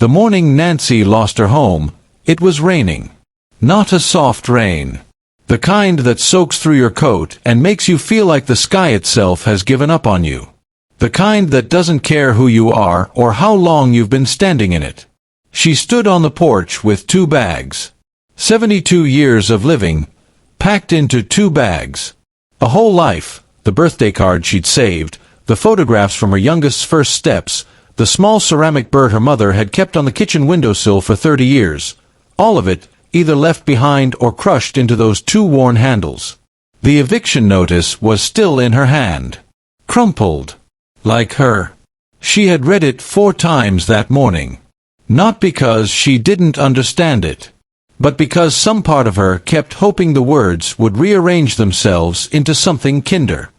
The morning Nancy lost her home, it was raining. Not a soft rain. The kind that soaks through your coat and makes you feel like the sky itself has given up on you. The kind that doesn't care who you are or how long you've been standing in it. She stood on the porch with 2 bags. 72 years of living, packed into 2 bags. A whole life, the birthday card she'd saved, the photographs from her youngest's first steps, the small ceramic bird her mother had kept on the kitchen windowsill for 30 years. All of it, either left behind or crushed into those 2 worn handles. The eviction notice was still in her hand. Crumpled. Like her. She had read it 4 times that morning. Not because she didn't understand it, but because some part of her kept hoping the words would rearrange themselves into something kinder.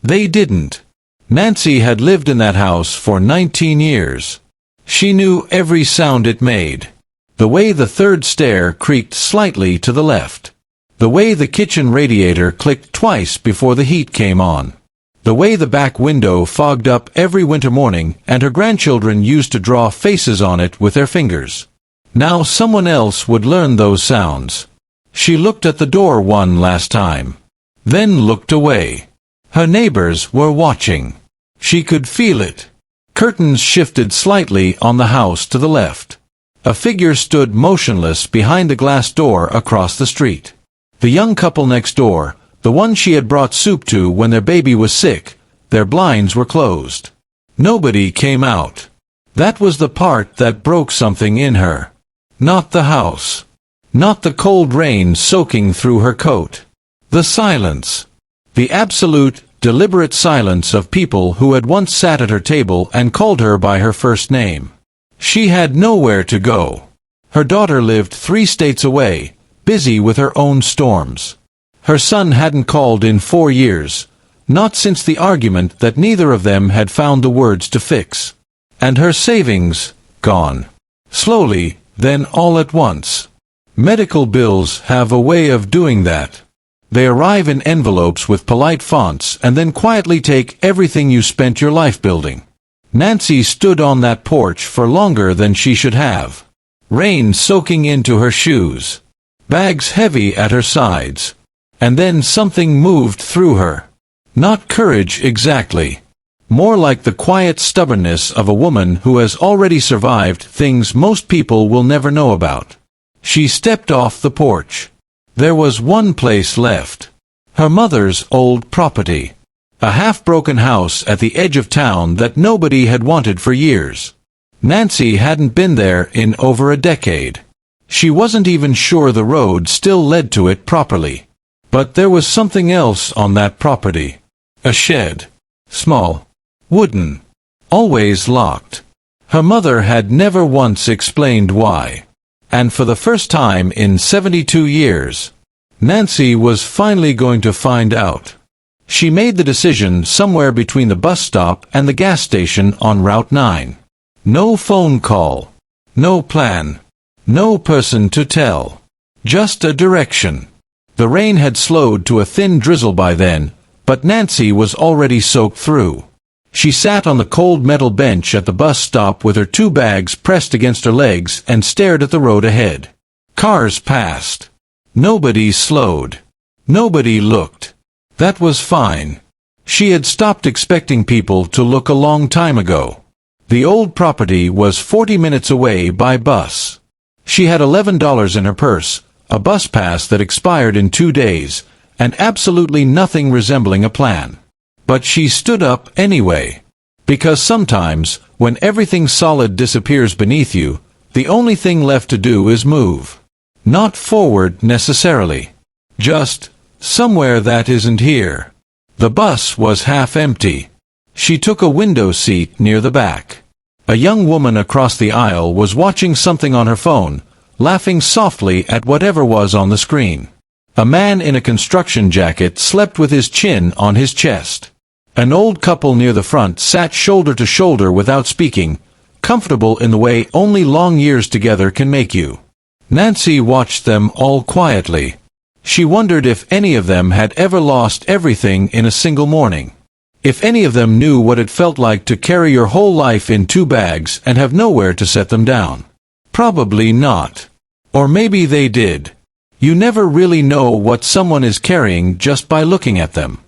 They didn't. Nancy had lived in that house for 19 years. She knew every sound it made. The way the 3rd stair creaked slightly to the left. The way the kitchen radiator clicked twice before the heat came on. The way the back window fogged up every winter morning and her grandchildren used to draw faces on it with their fingers. Now someone else would learn those sounds. She looked at the door one last time. Then looked away. Her neighbors were watching. She could feel it. Curtains shifted slightly on the house to the left. A figure stood motionless behind the glass door across the street. The young couple next door, the one she had brought soup to when their baby was sick, their blinds were closed. Nobody came out. That was the part that broke something in her. Not the house. Not the cold rain soaking through her coat. The silence. The absolute, deliberate silence of people who had once sat at her table and called her by her first name. She had nowhere to go. Her daughter lived 3 states away, busy with her own storms. Her son hadn't called in 4 years, not since the argument that neither of them had found the words to fix. And her savings, gone. Slowly, then all at once. Medical bills have a way of doing that. They arrive in envelopes with polite fonts and then quietly take everything you spent your life building. Nancy stood on that porch for longer than she should have. Rain soaking into her shoes. Bags heavy at her sides. And then something moved through her. Not courage exactly. More like the quiet stubbornness of a woman who has already survived things most people will never know about. She stepped off the porch. There was one place left. Her mother's old property. A half-broken house at the edge of town that nobody had wanted for years. Nancy hadn't been there in over a decade. She wasn't even sure the road still led to it properly. But there was something else on that property. A shed. Small. Wooden. Always locked. Her mother had never once explained why. And for the first time in 72 years, Nancy was finally going to find out. She made the decision somewhere between the bus stop and the gas station on Route 9. No phone call. No plan. No person to tell. Just a direction. The rain had slowed to a thin drizzle by then, but Nancy was already soaked through. She sat on the cold metal bench at the bus stop with her 2 bags pressed against her legs and stared at the road ahead. Cars passed. Nobody slowed. Nobody looked. That was fine. She had stopped expecting people to look a long time ago. The old property was 40 minutes away by bus. She had $11 in her purse, a bus pass that expired in 2 days, and absolutely nothing resembling a plan. But she stood up anyway. Because sometimes, when everything solid disappears beneath you, the only thing left to do is move. Not forward necessarily. Just somewhere that isn't here. The bus was half empty. She took a window seat near the back. A young woman across the aisle was watching something on her phone, laughing softly at whatever was on the screen. A man in a construction jacket slept with his chin on his chest. An old couple near the front sat shoulder to shoulder without speaking, comfortable in the way only long years together can make you. Nancy watched them all quietly. She wondered if any of them had ever lost everything in a single morning. If any of them knew what it felt like to carry your whole life in 2 bags and have nowhere to set them down. Probably not. Or maybe they did. You never really know what someone is carrying just by looking at them.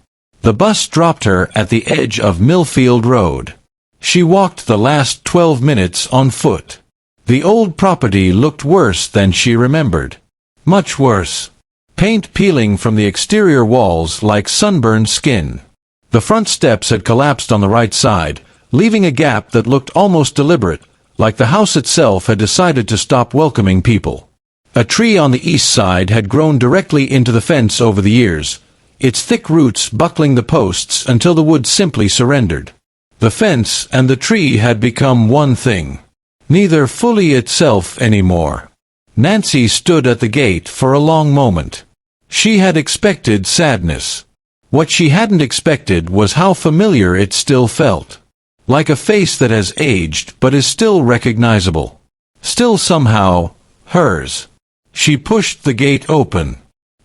The bus dropped her at the edge of Millfield Road. She walked the last 12 minutes on foot. The old property looked worse than she remembered. Much worse. Paint peeling from the exterior walls like sunburned skin. The front steps had collapsed on the right side, leaving a gap that looked almost deliberate, like the house itself had decided to stop welcoming people. A tree on the east side had grown directly into the fence over the years, its thick roots buckling the posts until the wood simply surrendered. The fence and the tree had become one thing, neither fully itself anymore. Nancy stood at the gate for a long moment. She had expected sadness. What she hadn't expected was how familiar it still felt. Like a face that has aged but is still recognizable. Still somehow hers. She pushed the gate open.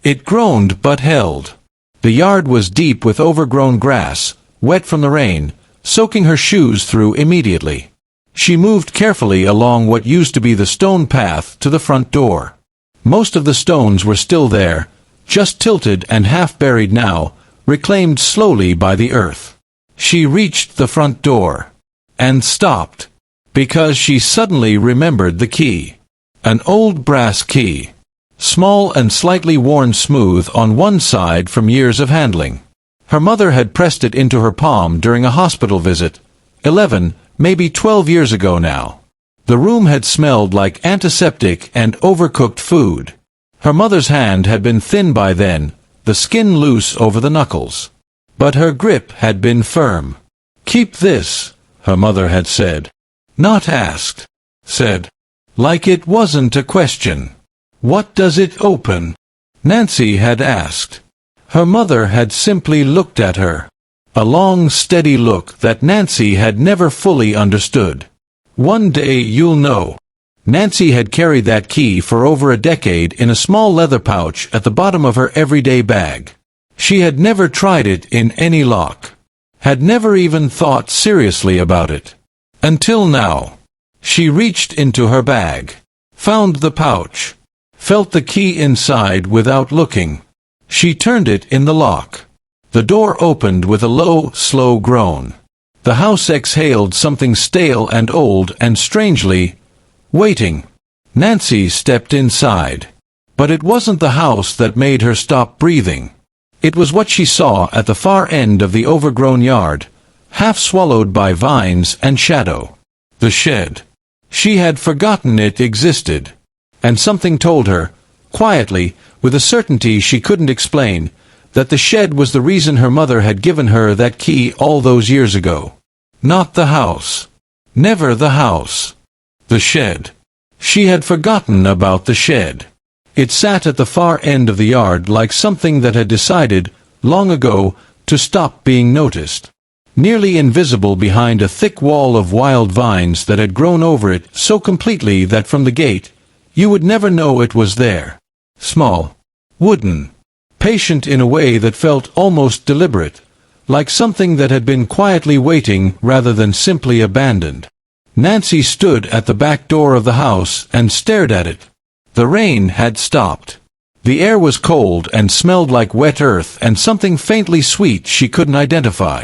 It groaned but held. The yard was deep with overgrown grass, wet from the rain, soaking her shoes through immediately. She moved carefully along what used to be the stone path to the front door. Most of the stones were still there, just tilted and half buried now, reclaimed slowly by the earth. She reached the front door. And stopped. Because she suddenly remembered the key. An old brass key. Small and slightly worn smooth on one side from years of handling. Her mother had pressed it into her palm during a hospital visit, 11, maybe 12 years ago now. The room had smelled like antiseptic and overcooked food. Her mother's hand had been thin by then, the skin loose over the knuckles. But her grip had been firm. "Keep this," her mother had said. Not asked. Said. Like it wasn't a question. "What does it open?" Nancy had asked. Her mother had simply looked at her. A long, steady look that Nancy had never fully understood. "One day you'll know." Nancy had carried that key for over a decade in a small leather pouch at the bottom of her everyday bag. She had never tried it in any lock. Had never even thought seriously about it. Until now. She reached into her bag. Found the pouch. Felt the key inside without looking. She turned it in the lock. The door opened with a low, slow groan. The house exhaled something stale and old and strangely waiting. Nancy stepped inside. But it wasn't the house that made her stop breathing. It was what she saw at the far end of the overgrown yard, half swallowed by vines and shadow. The shed. She had forgotten it existed. And something told her, quietly, with a certainty she couldn't explain, that the shed was the reason her mother had given her that key all those years ago. Not the house. Never the house. The shed. She had forgotten about the shed. It sat at the far end of the yard like something that had decided, long ago, to stop being noticed. Nearly invisible behind a thick wall of wild vines that had grown over it so completely that from the gate, you would never know it was there. Small. Wooden. Patient in a way that felt almost deliberate, like something that had been quietly waiting rather than simply abandoned. Nancy stood at the back door of the house and stared at it. The rain had stopped. The air was cold and smelled like wet earth and something faintly sweet she couldn't identify.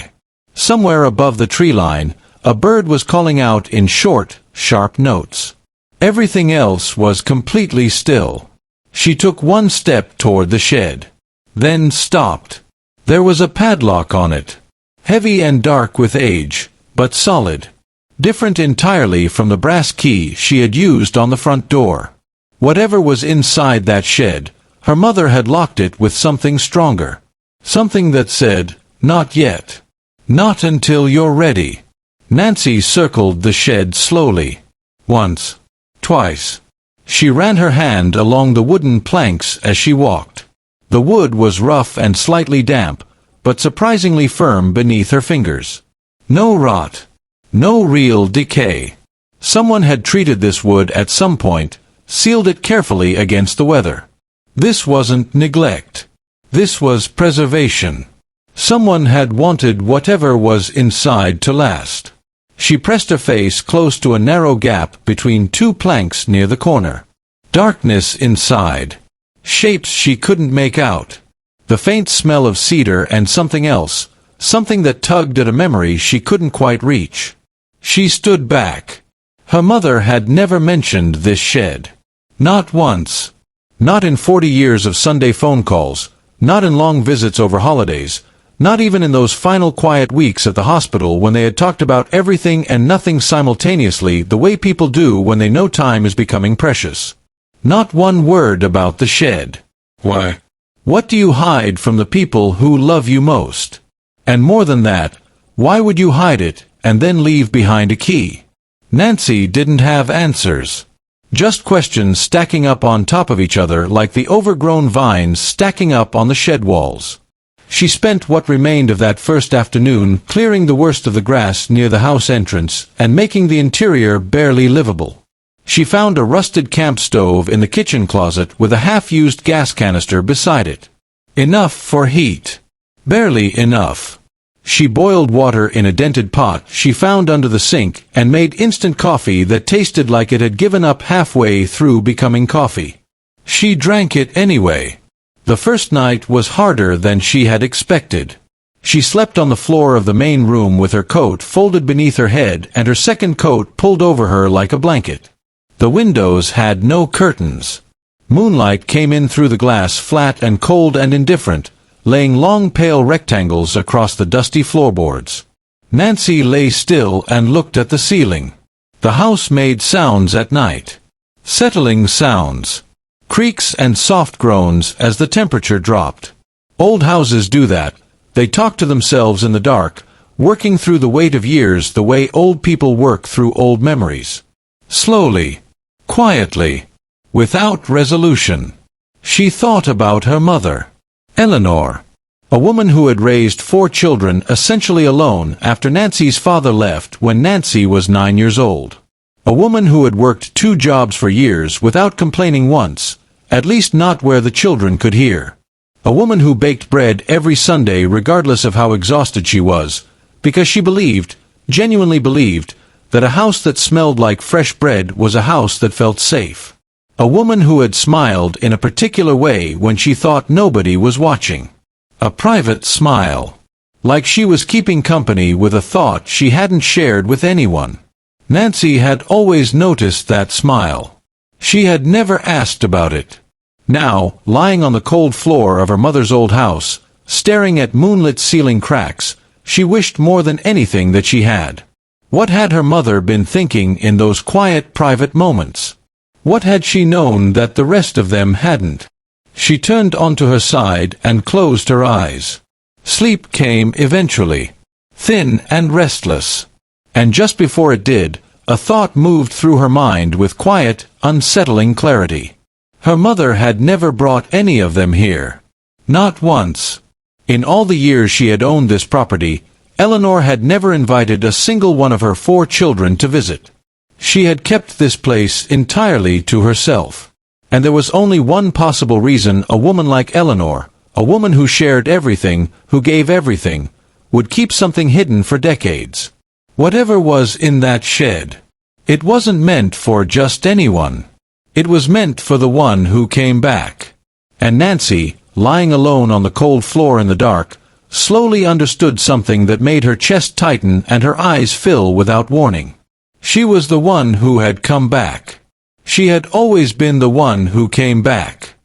Somewhere above the tree line, a bird was calling out in short, sharp notes. Everything else was completely still. She took one step toward the shed. Then stopped. There was a padlock on it. Heavy and dark with age, but solid. Different entirely from the brass key she had used on the front door. Whatever was inside that shed, her mother had locked it with something stronger. Something that said, "Not yet. Not until you're ready." Nancy circled the shed slowly. Once. Twice. She ran her hand along the wooden planks as she walked. The wood was rough and slightly damp, but surprisingly firm beneath her fingers. No rot. No real decay. Someone had treated this wood at some point, sealed it carefully against the weather. This wasn't neglect. This was preservation. Someone had wanted whatever was inside to last. She pressed her face close to a narrow gap between two planks near the corner. Darkness inside. Shapes she couldn't make out. The faint smell of cedar and something else, something that tugged at a memory she couldn't quite reach. She stood back. Her mother had never mentioned this shed. Not once. Not in 40 years of Sunday phone calls, not in long visits over holidays, not even in those final quiet weeks at the hospital when they had talked about everything and nothing simultaneously the way people do when they know time is becoming precious. Not one word about the shed. Why? What do you hide from the people who love you most? And more than that, why would you hide it and then leave behind a key? Nancy didn't have answers. Just questions stacking up on top of each other like the overgrown vines stacking up on the shed walls. She spent what remained of that first afternoon clearing the worst of the grass near the house entrance and making the interior barely livable. She found a rusted camp stove in the kitchen closet with a half-used gas canister beside it. Enough for heat. Barely enough. She boiled water in a dented pot she found under the sink and made instant coffee that tasted like it had given up halfway through becoming coffee. She drank it anyway. The first night was harder than she had expected. She slept on the floor of the main room with her coat folded beneath her head and her second coat pulled over her like a blanket. The windows had no curtains. Moonlight came in through the glass flat and cold and indifferent, laying long pale rectangles across the dusty floorboards. Nancy lay still and looked at the ceiling. The house made sounds at night. Settling sounds. Creaks and soft groans as the temperature dropped. Old houses do that. They talk to themselves in the dark, working through the weight of years the way old people work through old memories. Slowly. Quietly. Without resolution. She thought about her mother. Eleanor. A woman who had raised 4 children essentially alone after Nancy's father left when Nancy was 9 years old. A woman who had worked 2 jobs for years without complaining once, at least not where the children could hear. A woman who baked bread every Sunday regardless of how exhausted she was, because she believed, genuinely believed, that a house that smelled like fresh bread was a house that felt safe. A woman who had smiled in a particular way when she thought nobody was watching. A private smile. Like she was keeping company with a thought she hadn't shared with anyone. Nancy had always noticed that smile. She had never asked about it. Now, lying on the cold floor of her mother's old house, staring at moonlit ceiling cracks, she wished more than anything that she had. What had her mother been thinking in those quiet private moments? What had she known that the rest of them hadn't? She turned onto her side and closed her eyes. Sleep came eventually. Thin and restless. And just before it did, a thought moved through her mind with quiet, unsettling clarity. Her mother had never brought any of them here. Not once. In all the years she had owned this property, Eleanor had never invited a single one of her 4 children to visit. She had kept this place entirely to herself. And there was only one possible reason a woman like Eleanor, a woman who shared everything, who gave everything, would keep something hidden for decades. Whatever was in that shed. It wasn't meant for just anyone. It was meant for the one who came back. And Nancy, lying alone on the cold floor in the dark, slowly understood something that made her chest tighten and her eyes fill without warning. She was the one who had come back. She had always been the one who came back.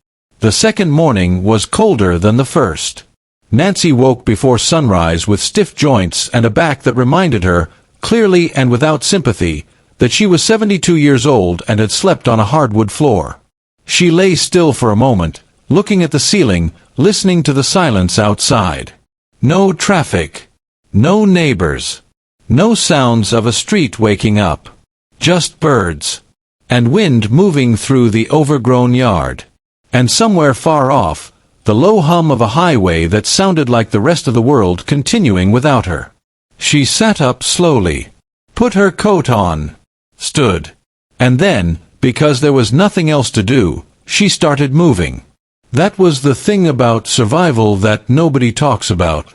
The second morning was colder than the first. Nancy woke before sunrise with stiff joints and a back that reminded her, clearly and without sympathy, that she was 72 years old and had slept on a hardwood floor. She lay still for a moment, looking at the ceiling, listening to the silence outside. No traffic. No neighbors. No sounds of a street waking up. Just birds. And wind moving through the overgrown yard. And somewhere far off, the low hum of a highway that sounded like the rest of the world continuing without her. She sat up slowly. Put her coat on. Stood. And then, because there was nothing else to do, she started moving. That was the thing about survival that nobody talks about.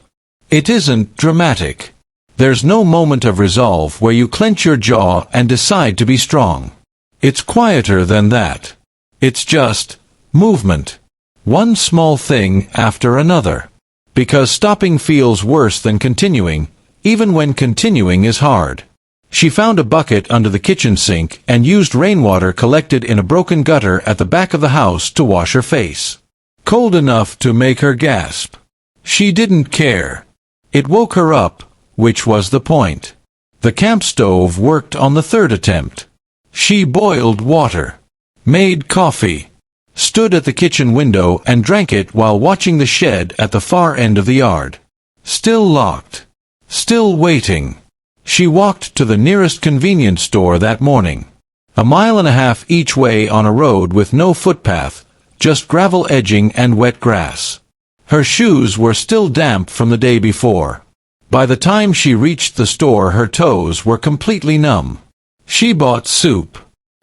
It isn't dramatic. There's no moment of resolve where you clench your jaw and decide to be strong. It's quieter than that. It's just movement. One small thing after another. Because stopping feels worse than continuing, even when continuing is hard. She found a bucket under the kitchen sink and used rainwater collected in a broken gutter at the back of the house to wash her face. Cold enough to make her gasp. She didn't care. It woke her up, which was the point. The camp stove worked on the third attempt. She boiled water, made coffee, stood at the kitchen window and drank it while watching the shed at the far end of the yard. Still locked. Still waiting. She walked to the nearest convenience store that morning. 1.5 miles each way on a road with no footpath, just gravel edging and wet grass. Her shoes were still damp from the day before. By the time she reached the store, her toes were completely numb. She bought soup,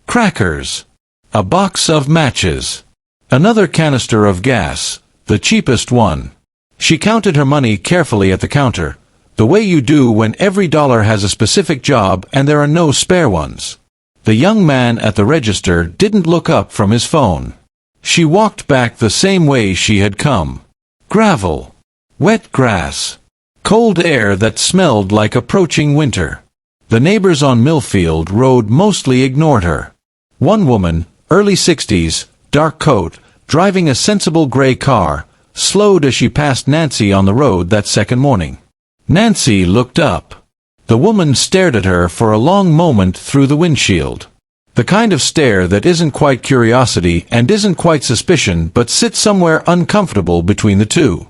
crackers, a box of matches, another canister of gas, the cheapest one. She counted her money carefully at the counter, the way you do when every dollar has a specific job and there are no spare ones. The young man at the register didn't look up from his phone. She walked back the same way she had come. Gravel, wet grass, cold air that smelled like approaching winter. The neighbors on Millfield Road mostly ignored her. One woman, early 60s, dark coat, driving a sensible gray car, slowed as she passed Nancy on the road that second morning. Nancy looked up. The woman stared at her for a long moment through the windshield. The kind of stare that isn't quite curiosity and isn't quite suspicion but sits somewhere uncomfortable between the two.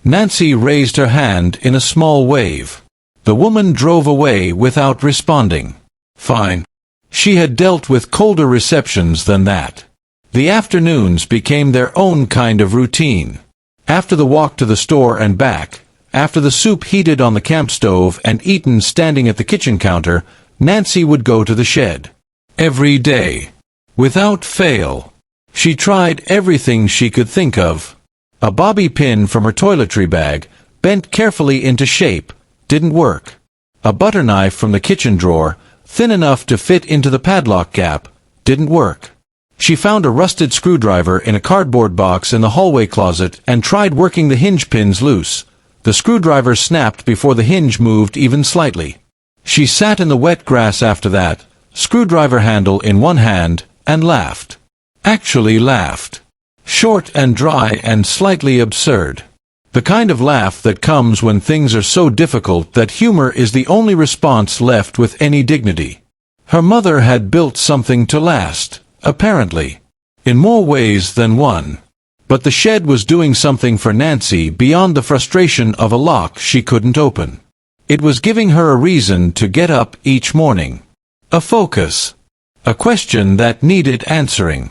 Nancy raised her hand in a small wave. The woman drove away without responding. Fine. She had dealt with colder receptions than that. The afternoons became their own kind of routine. After the walk to the store and back, after the soup heated on the camp stove and eaten standing at the kitchen counter, Nancy would go to the shed. Every day. Without fail. She tried everything she could think of. A bobby pin from her toiletry bag, bent carefully into shape, didn't work. A butter knife from the kitchen drawer, thin enough to fit into the padlock gap, didn't work. She found a rusted screwdriver in a cardboard box in the hallway closet and tried working the hinge pins loose. The screwdriver snapped before the hinge moved even slightly. She sat in the wet grass after that, screwdriver handle in one hand, and laughed. Actually laughed. Short and dry and slightly absurd. The kind of laugh that comes when things are so difficult that humor is the only response left with any dignity. Her mother had built something to last, apparently. In more ways than one. But the shed was doing something for Nancy beyond the frustration of a lock she couldn't open. It was giving her a reason to get up each morning. A focus. A question that needed answering.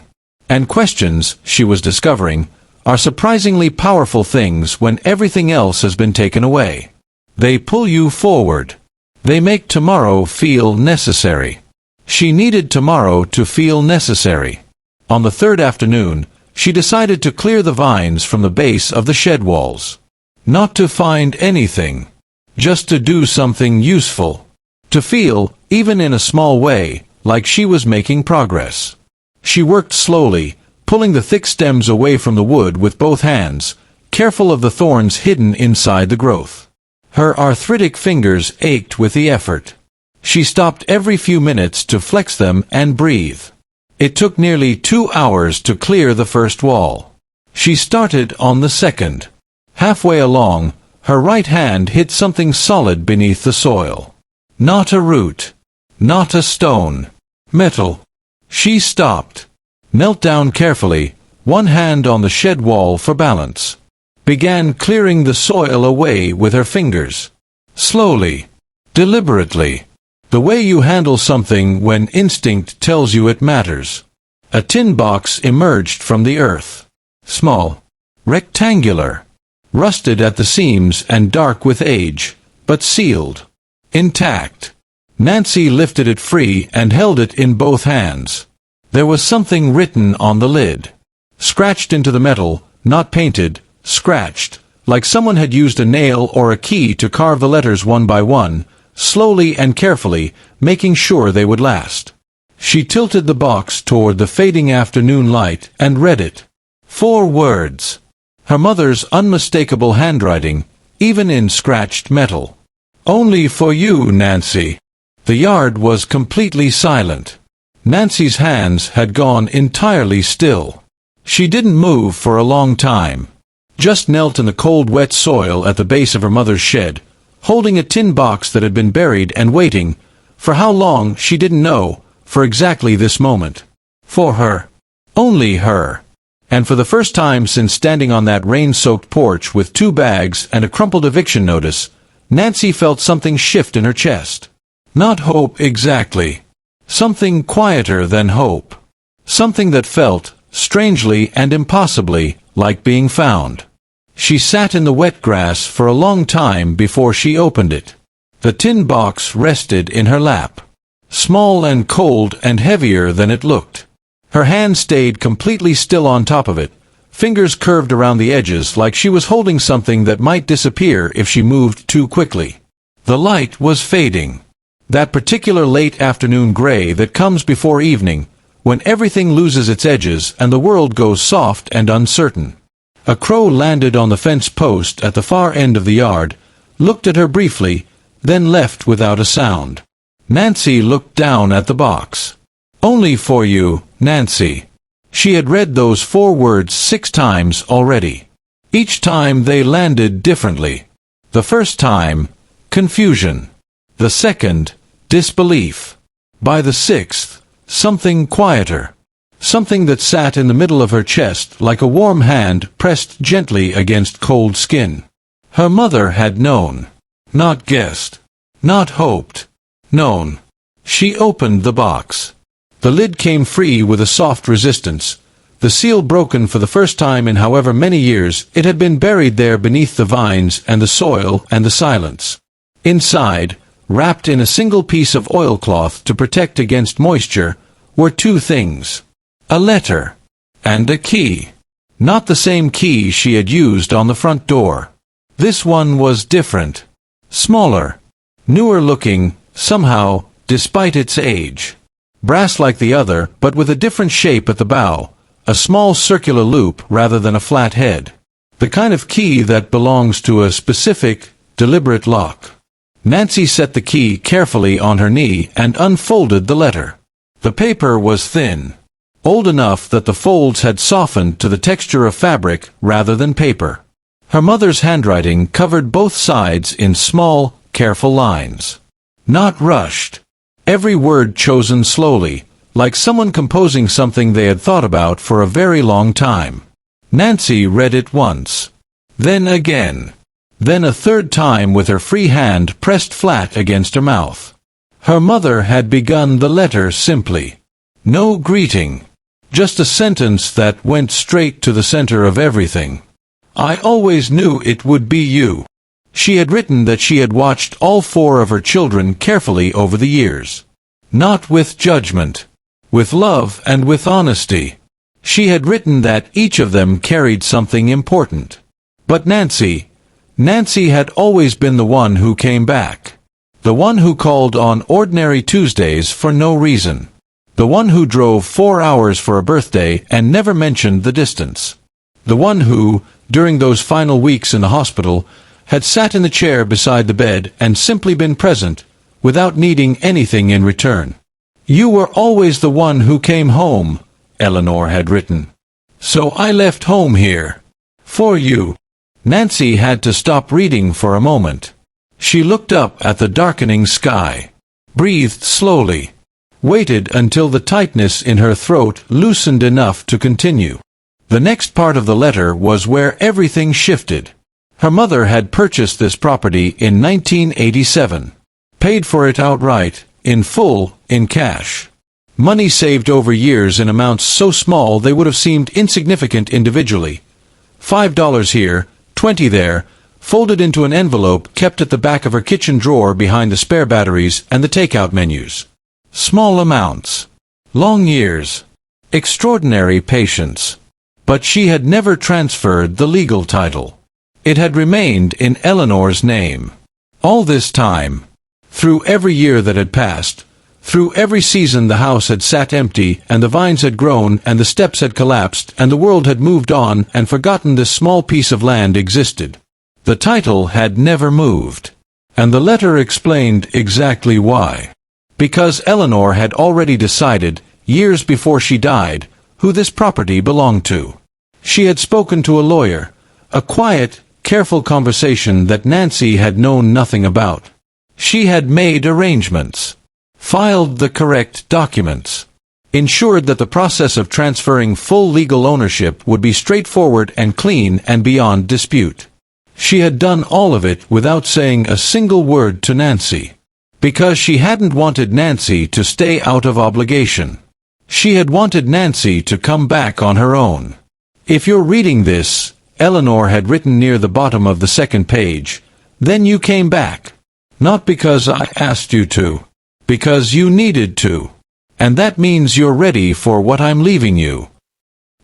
And questions, she was discovering, are surprisingly powerful things when everything else has been taken away. They pull you forward. They make tomorrow feel necessary. She needed tomorrow to feel necessary. On the third afternoon, she decided to clear the vines from the base of the shed walls. Not to find anything. Just to do something useful. To feel, even in a small way, like she was making progress. She worked slowly, pulling the thick stems away from the wood with both hands, careful of the thorns hidden inside the growth. Her arthritic fingers ached with the effort. She stopped every few minutes to flex them and breathe. It took nearly 2 hours to clear the first wall. She started on the second. Halfway along, her right hand hit something solid beneath the soil. Not a root. Not a stone. Metal. She stopped. Knelt down carefully, one hand on the shed wall for balance. Began clearing the soil away with her fingers. Slowly. Deliberately. The way you handle something when instinct tells you it matters. A tin box emerged from the earth. Small. Rectangular. Rusted at the seams and dark with age, but sealed. Intact. Nancy lifted it free and held it in both hands. There was something written on the lid. Scratched into the metal, not painted, scratched, like someone had used a nail or a key to carve the letters one by one. slowly and carefully, making sure they would last. She tilted the box toward the fading afternoon light and read it. 4 words. Her mother's unmistakable handwriting, even in scratched metal. "Only for you, Nancy." The yard was completely silent. Nancy's hands had gone entirely still. She didn't move for a long time. Just knelt in the cold, wet soil at the base of her mother's shed, holding a tin box that had been buried and waiting, for how long she didn't know, for exactly this moment. For her. Only her. And for the first time since standing on that rain-soaked porch with 2 bags and a crumpled eviction notice, Nancy felt something shift in her chest. Not hope exactly. Something quieter than hope. Something that felt, strangely and impossibly, like being found. She sat in the wet grass for a long time before she opened it. The tin box rested in her lap. Small and cold and heavier than it looked. Her hand stayed completely still on top of it, fingers curved around the edges like she was holding something that might disappear if she moved too quickly. The light was fading. That particular late afternoon gray that comes before evening, when everything loses its edges and the world goes soft and uncertain. A crow landed on the fence post at the far end of the yard, looked at her briefly, then left without a sound. Nancy looked down at the box. "Only for you, Nancy." She had read those 4 words 6 times already. Each time they landed differently. The first time, confusion. The second, disbelief. By the 6th, something quieter. Something that sat in the middle of her chest like a warm hand pressed gently against cold skin. Her mother had known. Not guessed. Not hoped. Known. She opened the box. The lid came free with a soft resistance. The seal broken for the first time in however many years it had been buried there beneath the vines and the soil and the silence. Inside, wrapped in a single piece of oilcloth to protect against moisture, were 2 things. A letter. And a key. Not the same key she had used on the front door. This one was different. Smaller. Newer looking, somehow, despite its age. Brass like the other, but with a different shape at the bow, a small circular loop rather than a flat head. The kind of key that belongs to a specific, deliberate lock. Nancy set the key carefully on her knee and unfolded the letter. The paper was thin. Old enough that the folds had softened to the texture of fabric rather than paper. Her mother's handwriting covered both sides in small, careful lines. Not rushed. Every word chosen slowly, like someone composing something they had thought about for a very long time. Nancy read it once. Then again. Then a 3rd time with her free hand pressed flat against her mouth. Her mother had begun the letter simply. No greeting. Just a sentence that went straight to the center of everything. "I always knew it would be you." She had written that she had watched all 4 of her children carefully over the years. Not with judgment. With love and with honesty. She had written that each of them carried something important. But Nancy had always been the one who came back. The one who called on ordinary Tuesdays for no reason. The one who drove 4 hours for a birthday and never mentioned the distance. The one who, during those final weeks in the hospital, had sat in the chair beside the bed and simply been present, without needing anything in return. "You were always the one who came home," Eleanor had written. "So I left home here. For you." Nancy had to stop reading for a moment. She looked up at the darkening sky. Breathed slowly. Waited until the tightness in her throat loosened enough to continue. The next part of the letter was where everything shifted. Her mother had purchased this property in 1987. Paid for it outright, in full, in cash. Money saved over years in amounts so small they would have seemed insignificant individually. $5 here, 20 there, folded into an envelope kept at the back of her kitchen drawer behind the spare batteries and the takeout menus. Small amounts. Long years. Extraordinary patience. But she had never transferred the legal title. It had remained in Eleanor's name. All this time. Through every year that had passed, through every season the house had sat empty, and the vines had grown, and the steps had collapsed, and the world had moved on and forgotten this small piece of land existed. The title had never moved. And the letter explained exactly why. Because Eleanor had already decided, years before she died, who this property belonged to. She had spoken to a lawyer, a quiet, careful conversation that Nancy had known nothing about. She had made arrangements, filed the correct documents, ensured that the process of transferring full legal ownership would be straightforward and clean and beyond dispute. She had done all of it without saying a single word to Nancy, because she hadn't wanted Nancy to stay out of obligation. She had wanted Nancy to come back on her own. If you're reading this, Eleanor had written near the bottom of the second page, then you came back. Not because I asked you to, because you needed to. And that means you're ready for what I'm leaving you.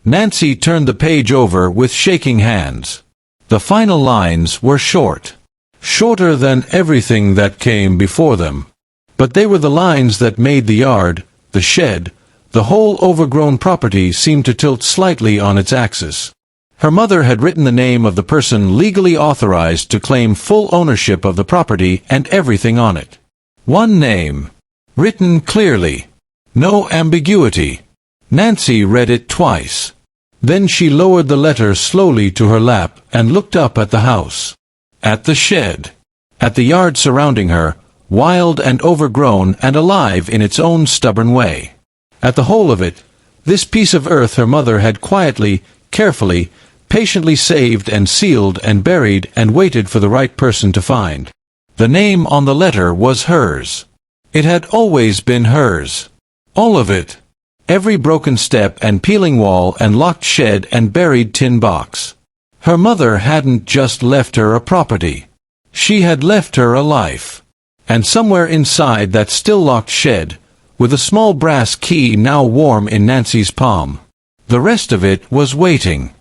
Nancy turned the page over with shaking hands. The final lines were short. Shorter than everything that came before them. But they were the lines that made the yard, the shed, the whole overgrown property seem to tilt slightly on its axis. Her mother had written the name of the person legally authorized to claim full ownership of the property and everything on it. One name. Written clearly. No ambiguity. Nancy read it twice. Then she lowered the letter slowly to her lap and looked up at the house. At the shed. At the yard surrounding her, wild and overgrown and alive in its own stubborn way. At the whole of it, this piece of earth her mother had quietly, carefully, patiently saved and sealed and buried and waited for the right person to find. The name on the letter was hers. It had always been hers. All of it. Every broken step and peeling wall and locked shed and buried tin box. Her mother hadn't just left her a property. She had left her a life. And somewhere inside that still locked shed, with a small brass key now warm in Nancy's palm, the rest of it was waiting.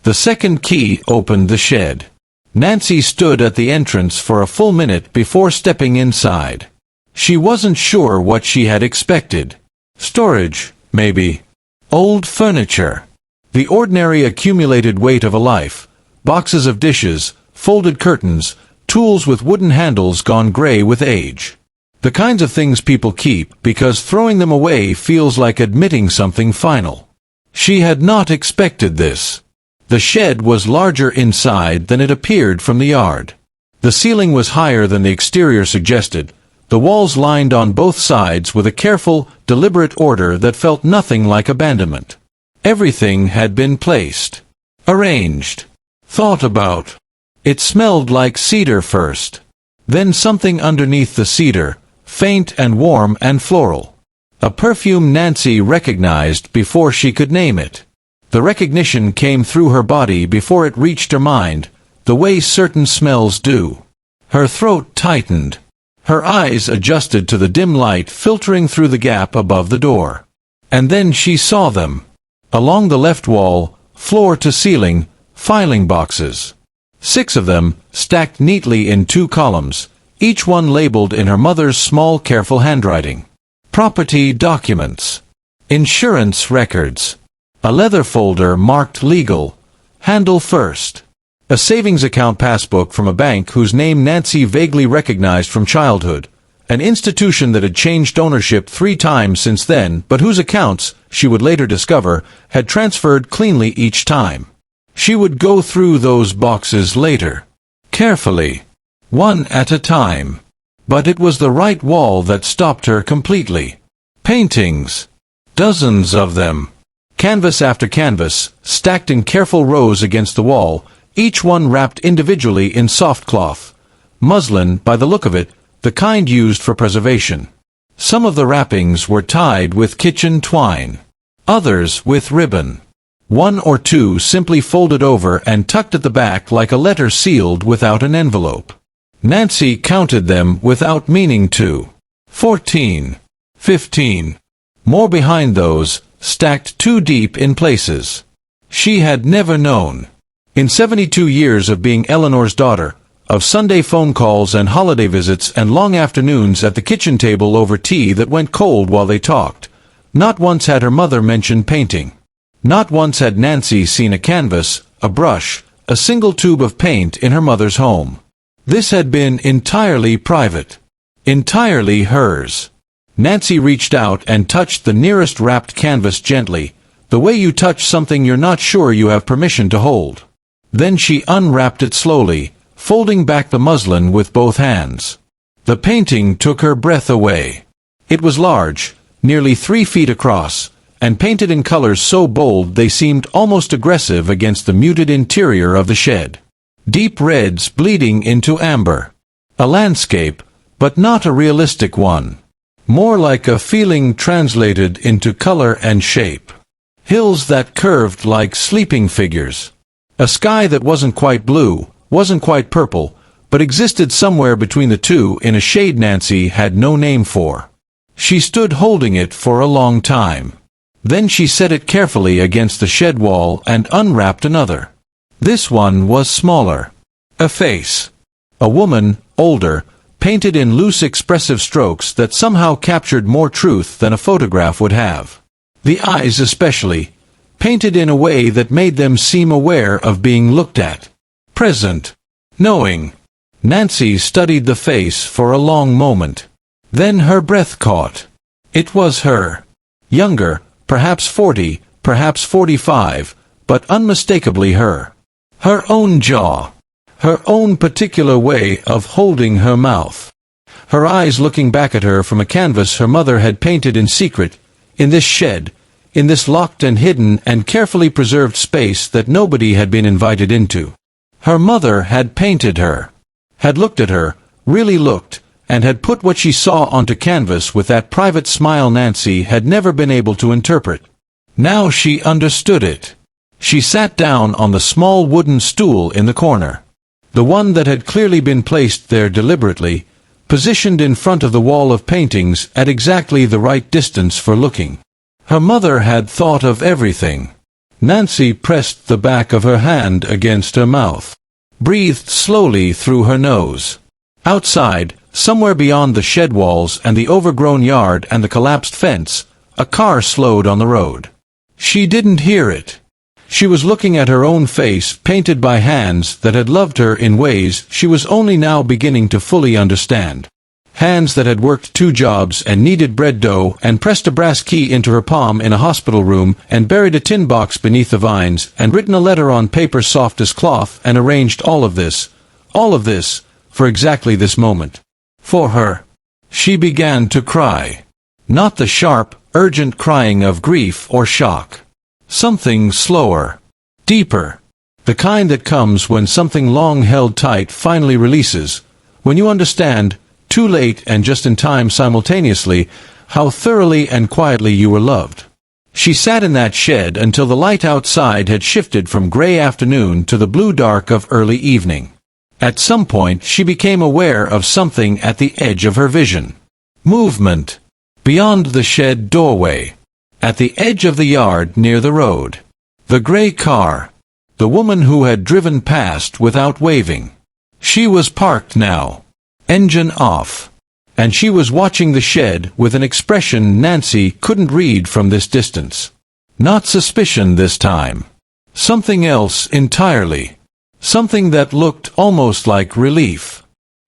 The second key opened the shed. Nancy stood at the entrance for a full minute before stepping inside. She wasn't sure what she had expected. Storage, maybe. Old furniture. The ordinary accumulated weight of a life. Boxes of dishes, folded curtains, tools with wooden handles gone gray with age. The kinds of things people keep because throwing them away feels like admitting something final. She had not expected this. The shed was larger inside than it appeared from the yard. The ceiling was higher than the exterior suggested, the walls lined on both sides with a careful, deliberate order that felt nothing like abandonment. Everything had been placed, arranged, thought about. It smelled like cedar first. Then something underneath the cedar, faint and warm and floral. A perfume Nancy recognized before she could name it. The recognition came through her body before it reached her mind, the way certain smells do. Her throat tightened. Her eyes adjusted to the dim light filtering through the gap above the door. And then she saw them. Along the left wall, floor to ceiling, filing boxes. 6 of them, stacked neatly in 2 columns, each one labeled in her mother's small careful handwriting. Property documents. Insurance records. A leather folder marked legal. Handle first. A savings account passbook from a bank whose name Nancy vaguely recognized from childhood. An institution that had changed ownership 3 times since then, but whose accounts, she would later discover, had transferred cleanly each time. She would go through those boxes later. Carefully. One at a time. But it was the right wall that stopped her completely. Paintings. Dozens of them. Canvas after canvas, stacked in careful rows against the wall, each one wrapped individually in soft cloth. Muslin, by the look of it, the kind used for preservation. Some of the wrappings were tied with kitchen twine. Others with ribbon. 1 or 2 simply folded over and tucked at the back like a letter sealed without an envelope. Nancy counted them without meaning to. 14. 15. More behind those, stacked 2 deep in places. She had never known. In 72 years of being Eleanor's daughter, of Sunday phone calls and holiday visits and long afternoons at the kitchen table over tea that went cold while they talked. Not once had her mother mentioned painting. Not once had Nancy seen a canvas, a brush, a single tube of paint in her mother's home. This had been entirely private. Entirely hers. Nancy reached out and touched the nearest wrapped canvas gently, the way you touch something you're not sure you have permission to hold. Then she unwrapped it slowly, folding back the muslin with both hands. The painting took her breath away. It was large, nearly 3 feet across, and painted in colors so bold they seemed almost aggressive against the muted interior of the shed. Deep reds bleeding into amber. A landscape, but not a realistic one. More like a feeling translated into color and shape. Hills that curved like sleeping figures. A sky that wasn't quite blue, wasn't quite purple, but existed somewhere between the two in a shade Nancy had no name for. She stood holding it for a long time. Then she set it carefully against the shed wall and unwrapped another. This one was smaller. A face. A woman, older, painted in loose expressive strokes that somehow captured more truth than a photograph would have. The eyes especially, painted in a way that made them seem aware of being looked at. Present. Knowing. Nancy studied the face for a long moment. Then her breath caught. It was her. Younger, perhaps 40, perhaps 45, but unmistakably her. Her own jaw. Her own particular way of holding her mouth. Her eyes looking back at her from a canvas her mother had painted in secret, in this shed, in this locked and hidden and carefully preserved space that nobody had been invited into. Her mother had painted her, had looked at her, really looked, and had put what she saw onto canvas with that private smile Nancy had never been able to interpret. Now she understood it. She sat down on the small wooden stool in the corner. The one that had clearly been placed there deliberately, positioned in front of the wall of paintings at exactly the right distance for looking. Her mother had thought of everything. Nancy pressed the back of her hand against her mouth. Breathed slowly through her nose. Outside, somewhere beyond the shed walls and the overgrown yard and the collapsed fence, a car slowed on the road. She didn't hear it. She was looking at her own face painted by hands that had loved her in ways she was only now beginning to fully understand. Hands that had worked 2 jobs and kneaded bread dough and pressed a brass key into her palm in a hospital room and buried a tin box beneath the vines and written a letter on paper soft as cloth and arranged all of this, for exactly this moment. For her. She began to cry. Not the sharp, urgent crying of grief or shock. Something slower. Deeper. The kind that comes when something long held tight finally releases, when you understand, too late and just in time simultaneously, how thoroughly and quietly you were loved. She sat in that shed until the light outside had shifted from gray afternoon to the blue dark of early evening. At some point she became aware of something at the edge of her vision. Movement. Beyond the shed doorway. At the edge of the yard near the road. The gray car. The woman who had driven past without waving. She was parked now. Engine off. And she was watching the shed with an expression Nancy couldn't read from this distance. Not suspicion this time. Something else entirely. Something that looked almost like relief.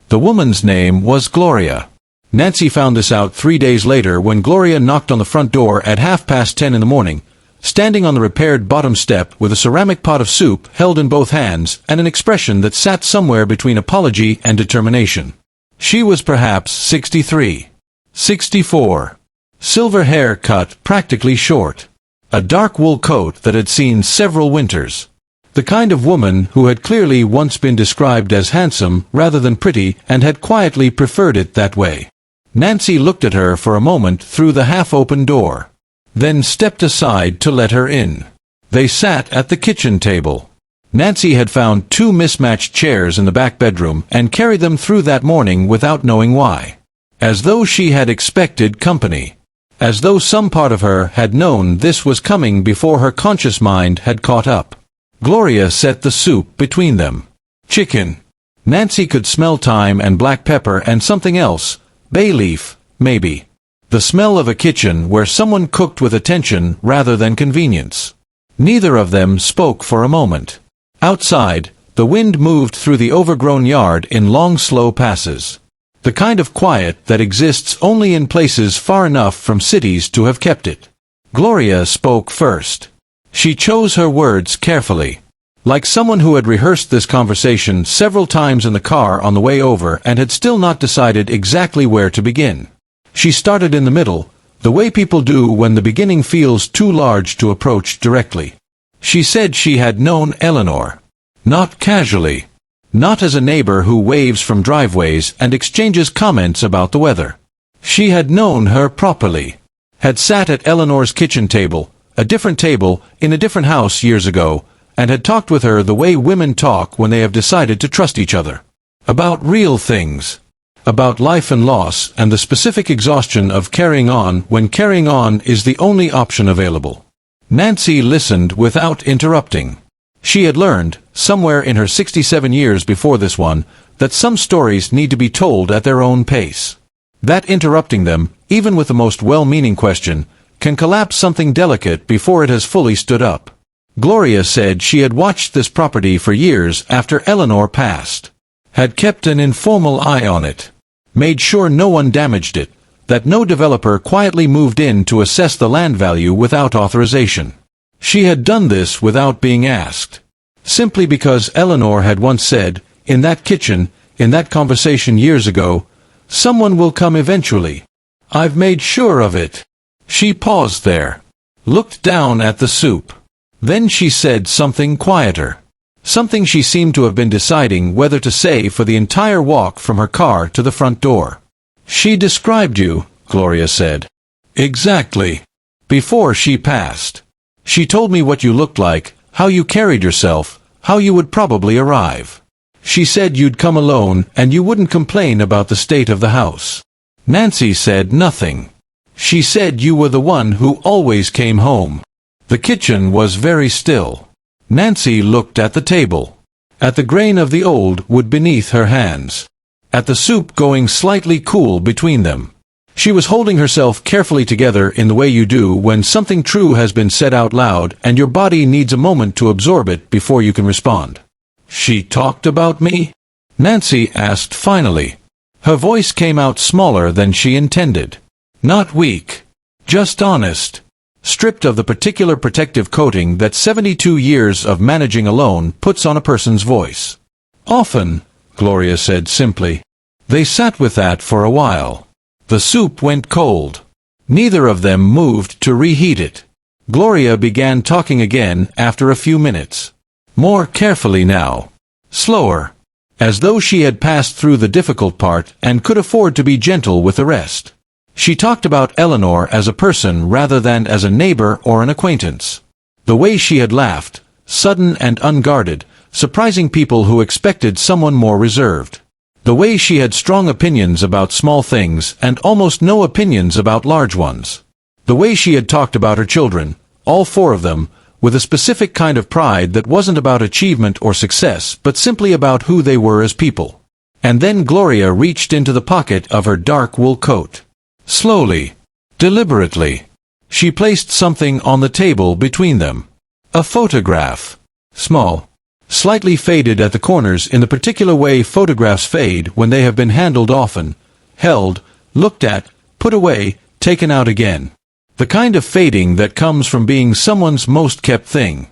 The woman's name was Gloria. Nancy found this out 3 days later when Gloria knocked on the front door at 10:30 in the morning, standing on the repaired bottom step with a ceramic pot of soup held in both hands and an expression that sat somewhere between apology and determination. She was perhaps 63. 64. Silver hair cut practically short. A dark wool coat that had seen several winters. The kind of woman who had clearly once been described as handsome rather than pretty and had quietly preferred it that way. Nancy looked at her for a moment through the half-open door, then stepped aside to let her in. They sat at the kitchen table. Nancy had found 2 mismatched chairs in the back bedroom and carried them through that morning without knowing why. As though she had expected company. As though some part of her had known this was coming before her conscious mind had caught up. Gloria set the soup between them. Chicken. Nancy could smell thyme and black pepper and something else, bay leaf, maybe. The smell of a kitchen where someone cooked with attention rather than convenience. Neither of them spoke for a moment. Outside, the wind moved through the overgrown yard in long, slow passes. The kind of quiet that exists only in places far enough from cities to have kept it. Gloria spoke first. She chose her words carefully. Like someone who had rehearsed this conversation several times in the car on the way over and had still not decided exactly where to begin. She started in the middle, the way people do when the beginning feels too large to approach directly. She said she had known Eleanor. Not casually. Not as a neighbor who waves from driveways and exchanges comments about the weather. She had known her properly. Had sat at Eleanor's kitchen table, a different table, in a different house years ago, and had talked with her the way women talk when they have decided to trust each other. About real things. About life and loss and the specific exhaustion of carrying on when carrying on is the only option available. Nancy listened without interrupting. She had learned, somewhere in her 67 years before this one, that some stories need to be told at their own pace. That interrupting them, even with the most well-meaning question, can collapse something delicate before it has fully stood up. Gloria said she had watched this property for years after Eleanor passed. Had kept an informal eye on it. Made sure no one damaged it, that no developer quietly moved in to assess the land value without authorization. She had done this without being asked. Simply because Eleanor had once said, in that kitchen, in that conversation years ago, someone will come eventually. I've made sure of it. She paused there. Looked down at the soup. Then she said something quieter. Something she seemed to have been deciding whether to say for the entire walk from her car to the front door. She described you, Gloria said. Exactly. Before she passed. She told me what you looked like, how you carried yourself, how you would probably arrive. She said you'd come alone and you wouldn't complain about the state of the house. Nancy said nothing. She said you were the one who always came home. The kitchen was very still. Nancy looked at the table. At the grain of the old wood beneath her hands. At the soup going slightly cool between them. She was holding herself carefully together in the way you do when something true has been said out loud and your body needs a moment to absorb it before you can respond. She talked about me? Nancy asked finally. Her voice came out smaller than she intended. Not weak. Just honest. Stripped of the particular protective coating that 72 years of managing alone puts on a person's voice. Often, Gloria said simply. They sat with that for a while. The soup went cold. Neither of them moved to reheat it. Gloria began talking again after a few minutes. More carefully now. Slower. As though she had passed through the difficult part and could afford to be gentle with the rest. She talked about Eleanor as a person rather than as a neighbor or an acquaintance. The way she had laughed, sudden and unguarded, surprising people who expected someone more reserved. The way she had strong opinions about small things and almost no opinions about large ones. The way she had talked about her children, all four of them, with a specific kind of pride that wasn't about achievement or success but simply about who they were as people. And then Gloria reached into the pocket of her dark wool coat. Slowly, deliberately, she placed something on the table between them. A photograph. Small. Slightly faded at the corners in the particular way photographs fade when they have been handled often, held, looked at, put away, taken out again. The kind of fading that comes from being someone's most kept thing.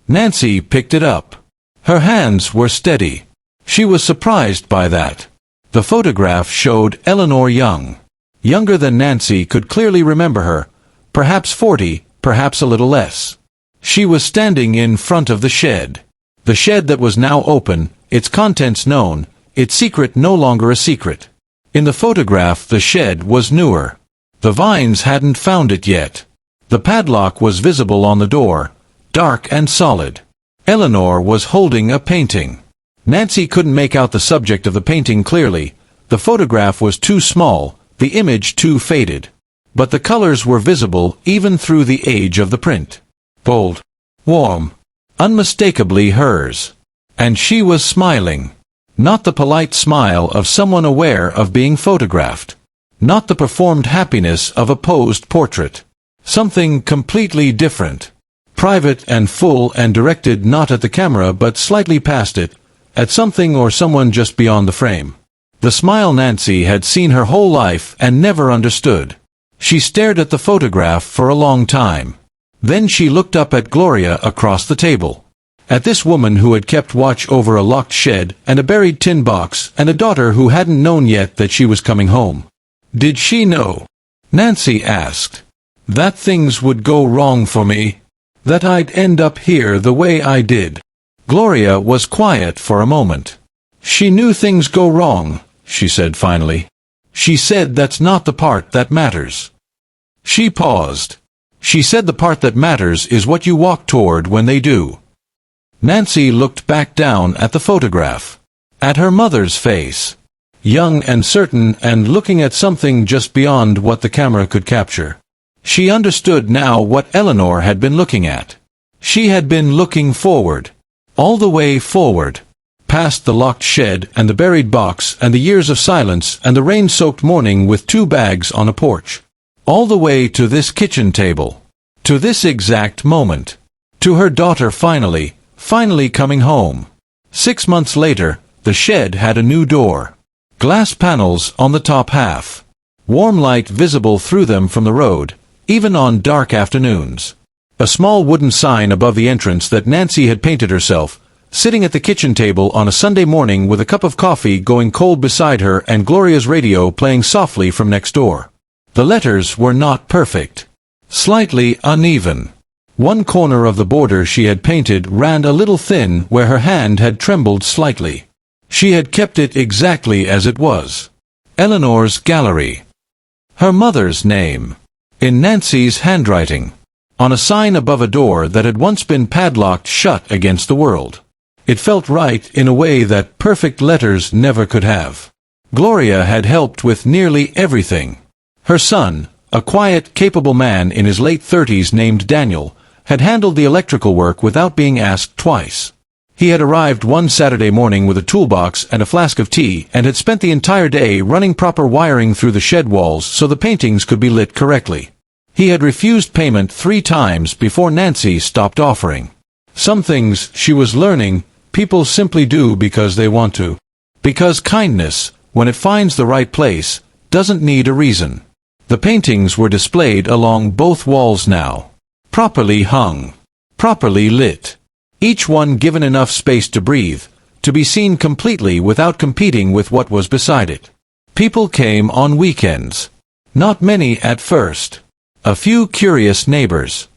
Nancy picked it up. Her hands were steady. She was surprised by that. The photograph showed Eleanor young. Younger than Nancy could clearly remember her, perhaps 40, perhaps a little less. She was standing in front of the shed. The shed that was now open, its contents known, its secret no longer a secret. In the photograph the shed was newer. The vines hadn't found it yet. The padlock was visible on the door, dark and solid. Eleanor was holding a painting. Nancy couldn't make out the subject of the painting clearly. The photograph was too small, the image too faded. But the colors were visible even through the age of the print. Bold. Warm. Unmistakably hers. And she was smiling. Not the polite smile of someone aware of being photographed. Not the performed happiness of a posed portrait. Something completely different. Private and full and directed not at the camera but slightly past it, at something or someone just beyond the frame. The smile Nancy had seen her whole life and never understood. She stared at the photograph for a long time. Then she looked up at Gloria across the table. At this woman who had kept watch over a locked shed and a buried tin box and a daughter who hadn't known yet that she was coming home. Did she know? Nancy asked. That things would go wrong for me. That I'd end up here the way I did. Gloria was quiet for a moment. She knew things go wrong, she said finally. She said that's not the part that matters. She paused. She said the part that matters is what you walk toward when they do. Nancy looked back down at the photograph. At her mother's face. Young and certain and looking at something just beyond what the camera could capture. She understood now what Eleanor had been looking at. She had been looking forward. All the way forward. Past the locked shed and the buried box and the years of silence and the rain-soaked morning with 2 bags on a porch. All the way to this kitchen table. To this exact moment. To her daughter finally coming home. 6 months later, the shed had a new door. Glass panels on the top half. Warm light visible through them from the road, even on dark afternoons. A small wooden sign above the entrance that Nancy had painted herself, sitting at the kitchen table on a Sunday morning with a cup of coffee going cold beside her and Gloria's radio playing softly from next door. The letters were not perfect. Slightly uneven. One corner of the border she had painted ran a little thin where her hand had trembled slightly. She had kept it exactly as it was. Eleanor's gallery. Her mother's name. In Nancy's handwriting. On a sign above a door that had once been padlocked shut against the world. It felt right in a way that perfect letters never could have. Gloria had helped with nearly everything. Her son, a quiet, capable man in his late 30s named Daniel, had handled the electrical work without being asked twice. He had arrived one Saturday morning with a toolbox and a flask of tea and had spent the entire day running proper wiring through the shed walls so the paintings could be lit correctly. He had refused payment 3 times before Nancy stopped offering. Some things, she was learning, people simply do because they want to. Because kindness, when it finds the right place, doesn't need a reason. The paintings were displayed along both walls now. Properly hung. Properly lit. Each one given enough space to breathe, to be seen completely without competing with what was beside it. People came on weekends. Not many at first. A few curious neighbors.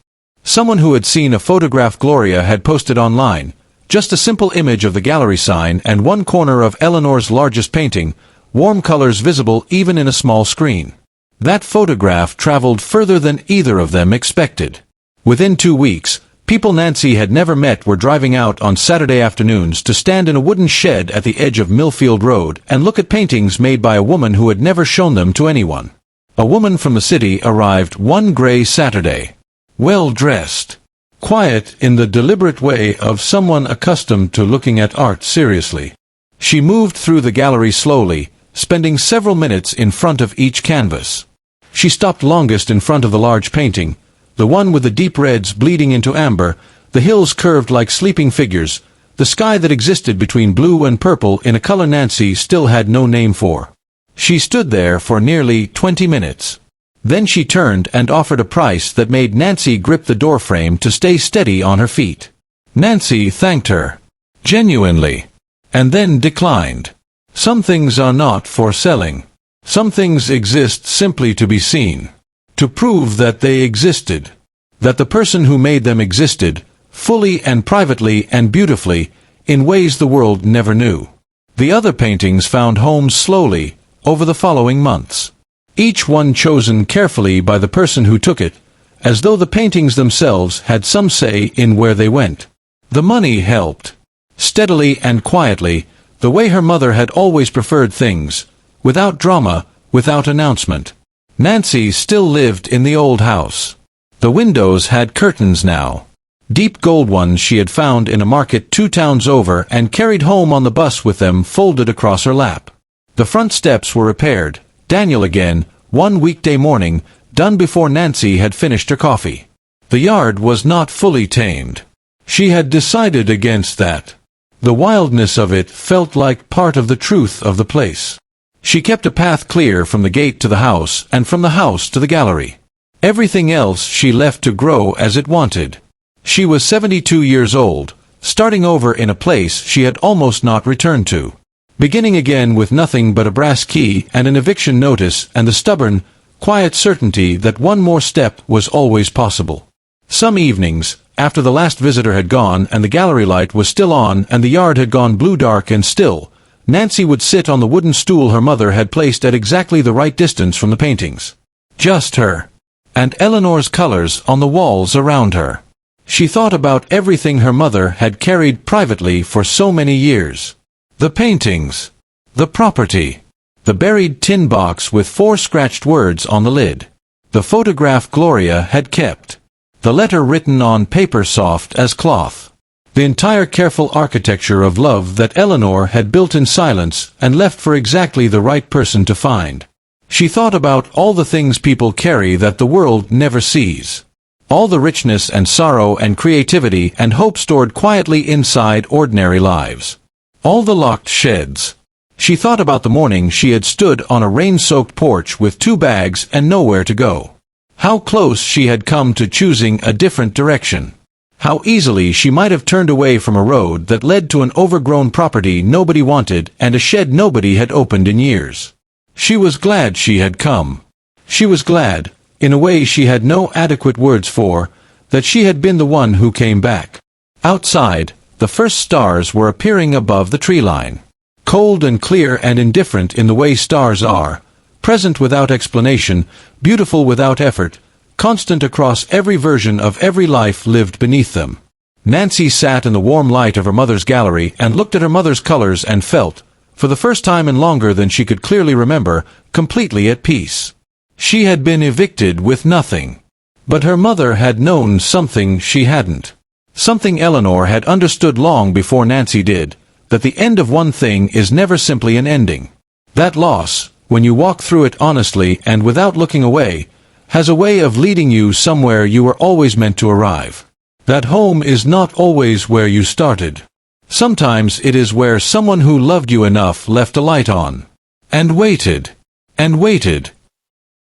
Someone who had seen a photograph Gloria had posted online, just a simple image of the gallery sign and one corner of Eleanor's largest painting, warm colors visible even in a small screen. That photograph traveled further than either of them expected. Within 2 weeks, people Nancy had never met were driving out on Saturday afternoons to stand in a wooden shed at the edge of Millfield Road and look at paintings made by a woman who had never shown them to anyone. A woman from the city arrived one gray Saturday. Well-dressed. Quiet in the deliberate way of someone accustomed to looking at art seriously. She moved through the gallery slowly, spending several minutes in front of each canvas. She stopped longest in front of the large painting, the one with the deep reds bleeding into amber, the hills curved like sleeping figures, the sky that existed between blue and purple in a color Nancy still had no name for. She stood there for nearly 20 minutes. Then she turned and offered a price that made Nancy grip the doorframe to stay steady on her feet. Nancy thanked her. Genuinely. And then declined. Some things are not for selling. Some things exist simply to be seen. To prove that they existed. That the person who made them existed, fully and privately and beautifully, in ways the world never knew. The other paintings found homes slowly, over the following months. Each one chosen carefully by the person who took it, as though the paintings themselves had some say in where they went. The money helped. Steadily and quietly, the way her mother had always preferred things, without drama, without announcement. Nancy still lived in the old house. The windows had curtains now. Deep gold ones she had found in a market 2 towns over and carried home on the bus with them folded across her lap. The front steps were repaired, Daniel again, one weekday morning, done before Nancy had finished her coffee. The yard was not fully tamed. She had decided against that. The wildness of it felt like part of the truth of the place. She kept a path clear from the gate to the house and from the house to the gallery. Everything else she left to grow as it wanted. She was 72 years old, starting over in a place she had almost not returned to. Beginning again with nothing but a brass key and an eviction notice and the stubborn, quiet certainty that one more step was always possible. Some evenings, after the last visitor had gone and the gallery light was still on and the yard had gone blue dark and still, Nancy would sit on the wooden stool her mother had placed at exactly the right distance from the paintings. Just her. And Eleanor's colors on the walls around her. She thought about everything her mother had carried privately for so many years. The paintings. The property. The buried tin box with 4 scratched words on the lid. The photograph Gloria had kept. The letter written on paper soft as cloth. The entire careful architecture of love that Eleanor had built in silence and left for exactly the right person to find. She thought about all the things people carry that the world never sees. All the richness and sorrow and creativity and hope stored quietly inside ordinary lives. All the locked sheds. She thought about the morning she had stood on a rain-soaked porch with 2 bags and nowhere to go. How close she had come to choosing a different direction. How easily she might have turned away from a road that led to an overgrown property nobody wanted and a shed nobody had opened in years. She was glad she had come. She was glad, in a way she had no adequate words for, that she had been the one who came back. Outside, the first stars were appearing above the tree line. Cold and clear and indifferent in the way stars are, present without explanation, beautiful without effort, constant across every version of every life lived beneath them. Nancy sat in the warm light of her mother's gallery and looked at her mother's colors and felt, for the first time in longer than she could clearly remember, completely at peace. She had been evicted with nothing. But her mother had known something she hadn't. Something Eleanor had understood long before Nancy did, that the end of one thing is never simply an ending. That loss, when you walk through it honestly and without looking away, has a way of leading you somewhere you were always meant to arrive. That home is not always where you started. Sometimes it is where someone who loved you enough left a light on. And waited. And waited.